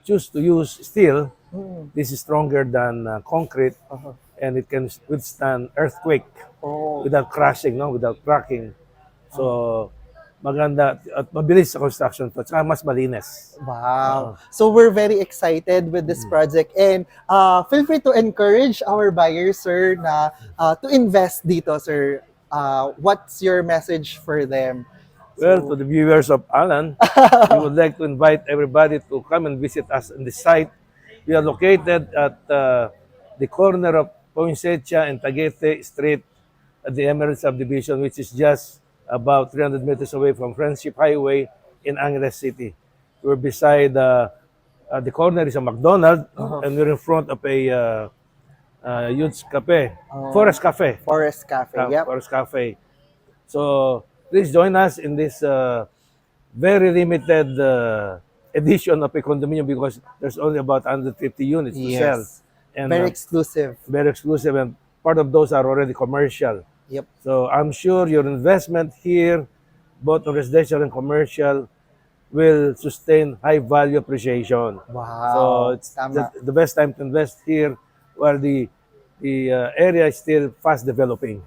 choose to use steel, Mm. this is stronger than concrete, Uh-huh. and it can withstand earthquake Oh. without crashing, no, without cracking. So maganda at mabilis sa construction to, tsaka mas malinis. Wow. Oo. So we're very excited with this project, and feel free to encourage our buyers, sir, na to invest dito, sir. What's your message for them? Well, to So the viewers of Alan, we would like to invite everybody to come and visit us on the site. We are located at the corner of Poinsettia and Taguete Street at the Emerald Subdivision, which is just about 300 meters away from Friendship Highway in Angeles City. We're beside the corner is a McDonald's, uh, and we're in front of a huge cafe, uh, Forest Cafe. Forest Cafe. Yep. Forest Cafe. So please join us in this very limited edition of a condominium because there's only about 150 units to sell, Yes. and Very exclusive. very exclusive, and part of those are already commercial. Yep. So I'm sure your investment here, both on residential and commercial, will sustain high value appreciation. So Wow. it's Tama. the best time to invest here while the area is still fast developing.